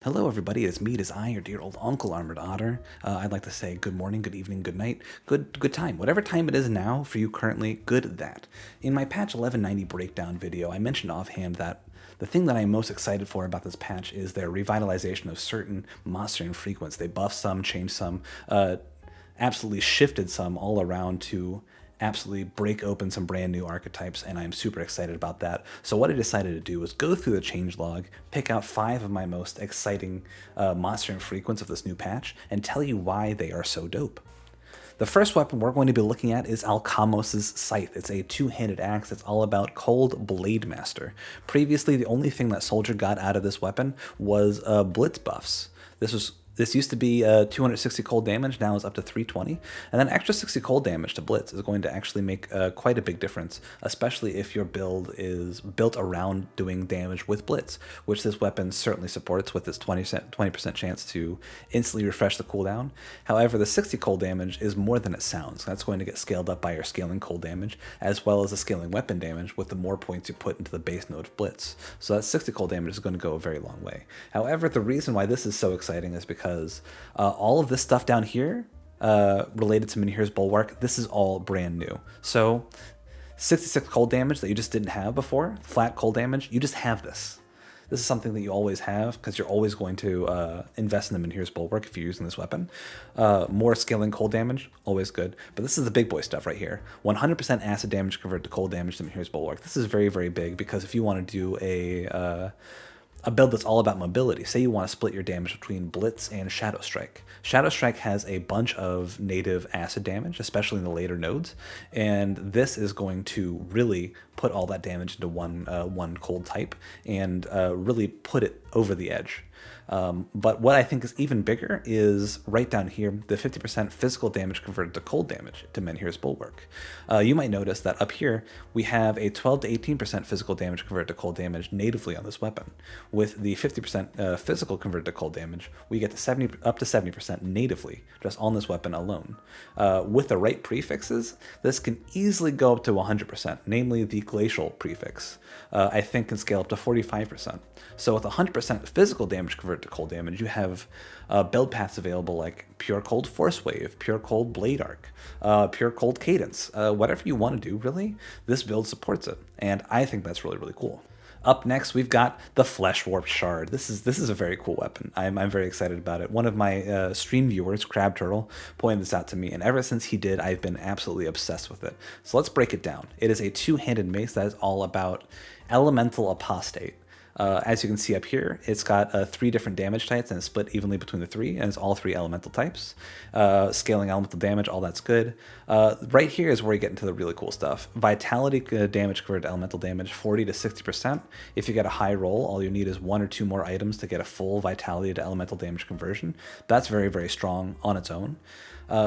Hello, everybody. It's me. It is I, your dear old Uncle Armored Otter. I'd like to say good morning, good evening, good night, good time. Whatever time it is now for you currently, good that. In my patch 1190 breakdown video, I mentioned offhand that the thing that I'm most excited for about this patch is their revitalization of certain Monster Infrequents. They buffed some, changed some, absolutely shifted some all around to absolutely break open some brand new archetypes, and I'm super excited about that. So what I decided to do was go through the changelog, pick out 5 of my most exciting monster infrequents of this new patch, and tell you why they are so dope. The first weapon we're going to be looking at is Alcamos' Scythe. It's a two-handed axe. It's all about Cold Blade Master. Previously, the only thing that Soldier got out of this weapon was blitz buffs. This used to be 260 cold damage, now is up to 320. And then extra 60 cold damage to Blitz is going to actually make quite a big difference, especially if your build is built around doing damage with Blitz, which this weapon certainly supports with its 20% chance to instantly refresh the cooldown. However, the 60 cold damage is more than it sounds. That's going to get scaled up by your scaling cold damage, as well as the scaling weapon damage with the more points you put into the base node of Blitz. So that 60 cold damage is going to go a very long way. However, the reason why this is so exciting is because all of this stuff down here related to Minihir's Bulwark, this is all brand new. So 66 cold damage that you just didn't have before, flat cold damage, you just have this. This is something that you always have because you're always going to invest in the Minihir's Bulwark if you're using this weapon. More scaling cold damage, always good. But this is the big boy stuff right here. 100% acid damage converted to cold damage to Minihir's Bulwark. This is very, very big because if you want to do a build that's all about mobility. Say you want to split your damage between Blitz and Shadow Strike. Shadow Strike has a bunch of native acid damage, especially in the later nodes, and this is going to really put all that damage into one cold type and really put it over the edge. But what I think is even bigger is right down here, the 50% physical damage converted to cold damage to Menhir's Bulwark. You might notice that up here, we have a 12 to 18% physical damage converted to cold damage natively on this weapon. With the 50% physical converted to cold damage, we get to up to 70% natively, just on this weapon alone. With the right prefixes, this can easily go up to 100%, namely the Glacial prefix. I think can scale up to 45%. So with 100% physical damage converted to cold damage, you have build paths available like Pure Cold Force Wave, Pure Cold Blade Arc, Pure Cold Cadence, whatever you want to do, really, this build supports it, and I think that's really, really cool. Up next, we've got the Flesh Warp Shard. This is a very cool weapon. I'm very excited about it. One of my stream viewers, Crab Turtle, pointed this out to me, and ever since he did, I've been absolutely obsessed with it. So let's break it down. It is a two-handed mace that is all about Elemental Apostate. As you can see up here, it's got 3 different damage types and it's split evenly between the 3, and it's all 3 elemental types. Scaling elemental damage, all that's good. Right here is where you get into the really cool stuff. Vitality damage converted to elemental damage, 40 to 60%. If you get a high roll, all you need is 1 or 2 more items to get a full vitality to elemental damage conversion. That's very, very strong on its own.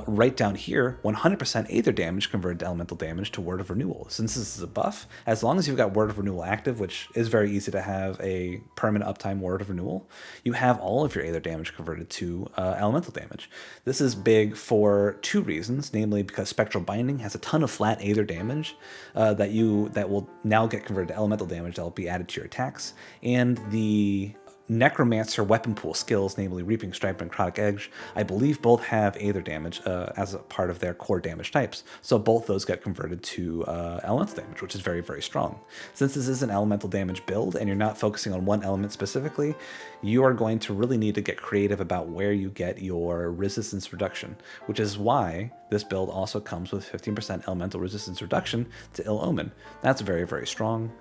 Right down here, 100% Aether damage converted to elemental damage to Word of Renewal. Since this is a buff, as long as you've got Word of Renewal active, which is very easy to have a permanent uptime Word of Renewal, you have all of your Aether damage converted to elemental damage. This is big for 2 reasons, namely because Spectral Binding has a ton of flat Aether damage that will now get converted to elemental damage that will be added to your attacks, and the Necromancer weapon pool skills, namely Reaping Stripe and Necrotic Edge, I believe both have Aether damage as a part of their core damage types. So both those get converted to elemental damage, which is very, very strong. Since this is an elemental damage build and you're not focusing on one element specifically, you are going to really need to get creative about where you get your resistance reduction, which is why this build also comes with 15% elemental resistance reduction to Ill Omen. That's very, very strong.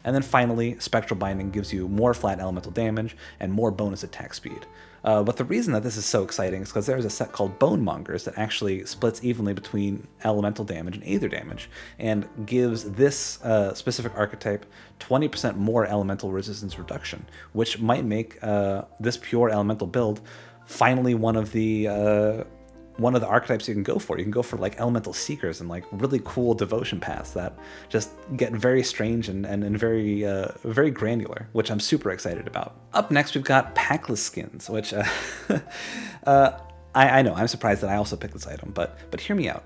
And then finally, Spectral Binding gives you more flat elemental damage and more bonus attack speed. But the reason that this is so exciting is because there's a set called Bone Mongers that actually splits evenly between elemental damage and Aether damage, and gives this specific archetype 20% more elemental resistance reduction, which might make this pure elemental build finally one of the archetypes you can go for. You can go for like elemental seekers and like really cool devotion paths that just get very strange and very very granular, which I'm super excited about. Up next, we've got Packless Skins, which I know I'm surprised that I also picked this item, but hear me out.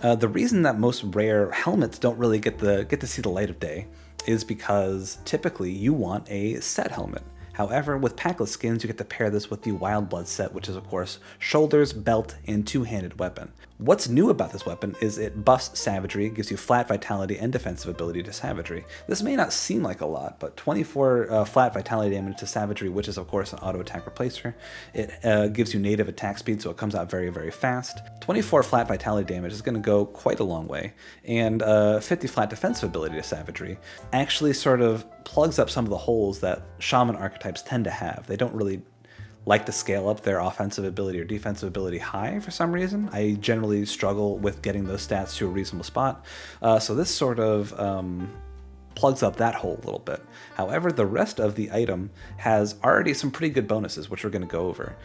The reason that most rare helmets don't really get to see the light of day is because typically you want a set helmet. However, with Packless Skins, you get to pair this with the Wild Blood set, which is of course shoulders, belt, and two-handed weapon. What's new about this weapon is it buffs savagery, gives you flat vitality and defensive ability to savagery. This may not seem like a lot, but 24 flat vitality damage to savagery, which is of course an auto attack replacer. It gives you native attack speed, so it comes out very, very fast. 24 flat vitality damage is going to go quite a long way, and 50 flat defensive ability to savagery actually sort of plugs up some of the holes that shaman archetypes tend to have. They don't really like to scale up their offensive ability or defensive ability high for some reason. I generally struggle with getting those stats to a reasonable spot. So this sort of plugs up that hole a little bit. However, the rest of the item has already some pretty good bonuses, which we're going to go over.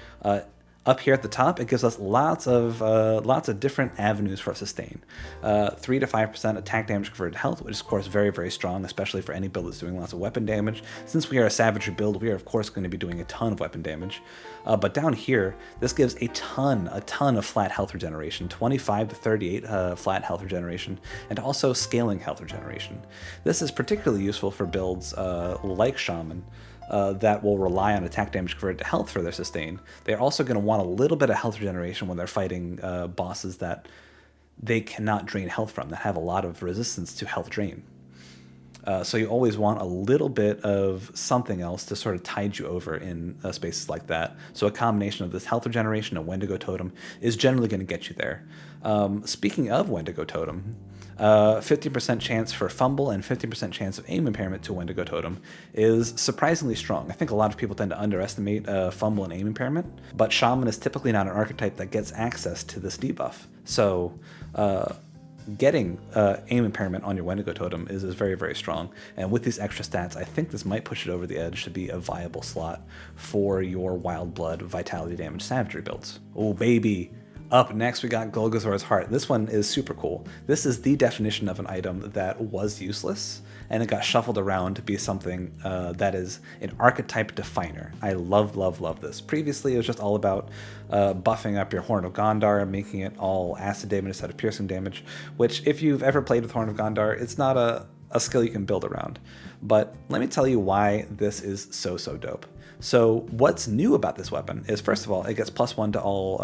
Up here at the top, it gives us lots of different avenues for sustain. 3 to 5% attack damage converted to health, which is of course very, very strong, especially for any build that's doing lots of weapon damage. Since we are a savagery build, we are of course going to be doing a ton of weapon damage. But down here, this gives a ton of flat health regeneration, 25 to 38 flat health regeneration, and also scaling health regeneration. This is particularly useful for builds like Shaman, that will rely on attack damage converted to health for their sustain. They're also going to want a little bit of health regeneration when they're fighting bosses that they cannot drain health from, that have a lot of resistance to health drain. So you always want a little bit of something else to sort of tide you over in spaces like that. So a combination of this health regeneration and Wendigo Totem is generally going to get you there. Speaking of Wendigo Totem, 50% chance for fumble and 50% chance of aim impairment to Wendigo Totem is surprisingly strong. I think a lot of people tend to underestimate fumble and aim impairment, but Shaman is typically not an archetype that gets access to this debuff. So getting aim impairment on your Wendigo Totem is very, very strong. And with these extra stats, I think this might push it over the edge to be a viable slot for your Wild Blood Vitality Damage Savagery builds. Oh, baby! Up next, we got Golgothas Heart. This one is super cool. This is the definition of an item that was useless, and it got shuffled around to be something that is an archetype definer. I love this. Previously, it was just all about buffing up your Horn of Gondar and making it all acid damage instead of piercing damage, which, if you've ever played with Horn of Gondar, it's not a skill you can build around. But let me tell you why this is so dope. So what's new about this weapon is, first of all, it gets +1 to all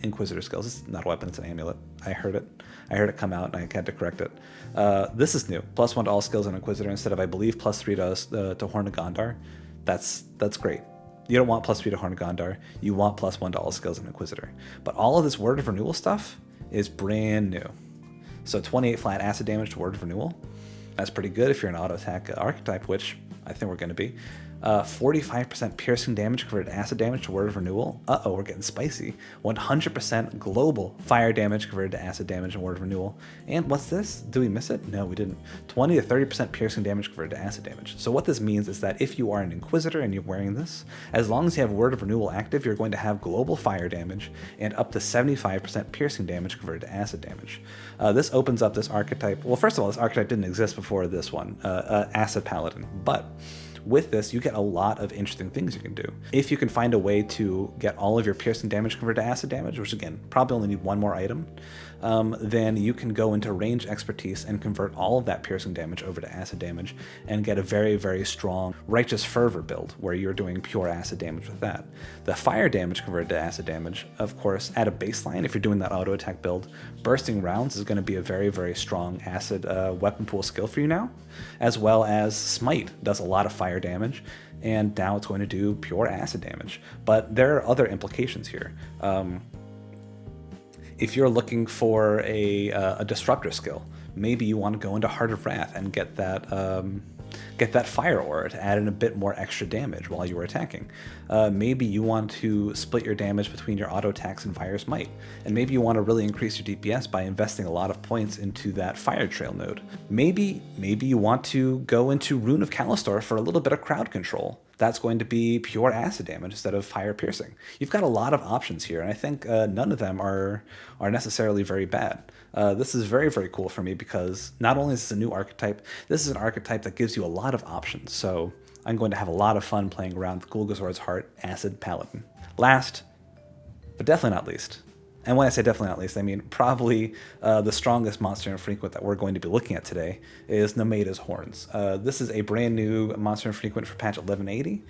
Inquisitor skills. It's not a weapon, it's an amulet. I heard it come out and I had to correct it. This is new. +1 to all skills on Inquisitor instead of, I believe, +3 to Horn of Gondar. That's great. You don't want +3 to Horn of Gondar. You want +1 to all skills on Inquisitor. But all of this Word of Renewal stuff is brand new. So 28 flat acid damage to Word of Renewal. That's pretty good if you're an auto attack archetype, which I think we're going to be. 45% piercing damage converted to acid damage to Word of Renewal. Uh-oh, we're getting spicy. 100% global fire damage converted to acid damage and Word of Renewal. And what's this? Did we miss it? No, we didn't. 20 to 30% piercing damage converted to acid damage. So what this means is that if you are an Inquisitor and you're wearing this, as long as you have Word of Renewal active, you're going to have global fire damage and up to 75% piercing damage converted to acid damage. This opens up this archetype. Well, first of all, this archetype didn't exist before this one, Acid Paladin, but with this, you get a lot of interesting things you can do. If you can find a way to get all of your piercing damage converted to acid damage, which again, probably only need one more item, then you can go into range expertise and convert all of that piercing damage over to acid damage and get a very, very strong Righteous Fervor build where you're doing pure acid damage with that. The fire damage converted to acid damage, of course, at a baseline, if you're doing that auto attack build, bursting rounds is going to be a very, very strong acid weapon pool skill for you now, as well as Smite does a lot of fire damage, and now it's going to do pure acid damage. But there are other implications here. If you're looking for a disruptor skill, maybe you want to go into Heart of Wrath and get that fire aura to add in a bit more extra damage while you were attacking. Maybe you want to split your damage between your auto attacks and Fire's Might, and maybe you want to really increase your DPS by investing a lot of points into that Fire Trail node. Maybe you want to go into Rune of Calistor for a little bit of crowd control. That's going to be pure acid damage instead of fire piercing. You've got a lot of options here, and I think none of them are necessarily very bad. This is very, very cool for me because not only is this a new archetype, this is an archetype that gives you a lot of options. So I'm going to have a lot of fun playing around with Golgothas Heart Acid Paladin. Last, but definitely not least, and when I say definitely not least, I mean probably the strongest Monster Infrequent that we're going to be looking at today is Nomeda's Horns. This is a brand new Monster Infrequent for patch 1180.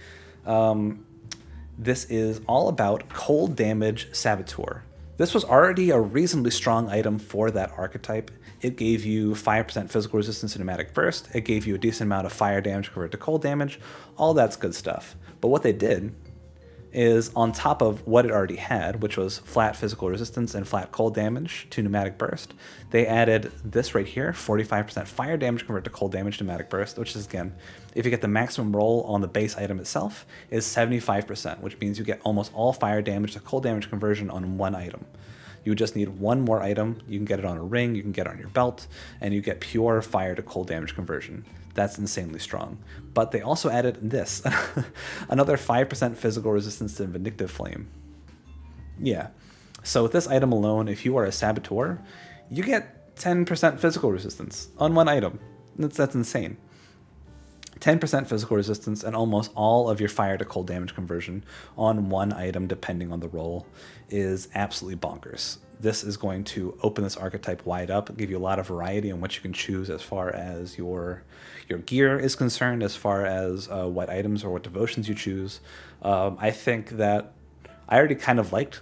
This is all about cold damage Saboteur. This was already a reasonably strong item for that archetype. It gave you 5% physical resistance to pneumatic burst, it gave you a decent amount of fire damage converted to cold damage, all that's good stuff. But what they did is, on top of what it already had, which was flat physical resistance and flat cold damage to pneumatic burst, they added this right here, 45% fire damage converted to cold damage to pneumatic burst, which is, again, if you get the maximum roll on the base item itself, is 75%, which means you get almost all fire damage to cold damage conversion on one item. You just need one more item. You can get it on a ring, you can get it on your belt, and you get pure fire to cold damage conversion. That's insanely strong. But they also added this, another 5% physical resistance to Vindictive Flame. Yeah, so with this item alone, if you are a Saboteur, you get 10% physical resistance on one item. That's insane. 10% physical resistance and almost all of your fire to cold damage conversion on one item depending on the roll is absolutely bonkers. This is going to open this archetype wide up, give you a lot of variety on what you can choose as far as your gear is concerned, as far as what items or what devotions you choose. I think that I already kind of liked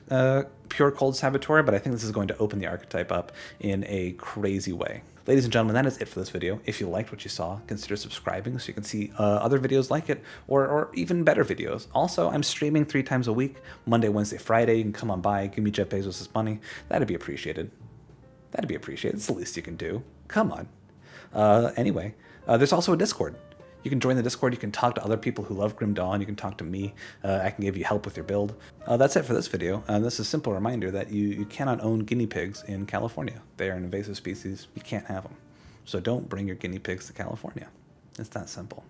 Pure Cold Saboteur, but I think this is going to open the archetype up in a crazy way. Ladies and gentlemen, that is it for this video. If you liked what you saw, consider subscribing so you can see other videos like it, or even better videos. Also, I'm streaming 3 times a week, Monday, Wednesday, Friday. You can come on by, give me Jeff Bezos' money. That'd be appreciated. That'd be appreciated. It's the least you can do. Come on. Anyway, there's also a Discord. You can join the Discord, you can talk to other people who love Grim Dawn, you can talk to me, I can give you help with your build. That's it for this video. This is a simple reminder that you cannot own guinea pigs in California. They are an invasive species, you can't have them. So don't bring your guinea pigs to California. It's that simple.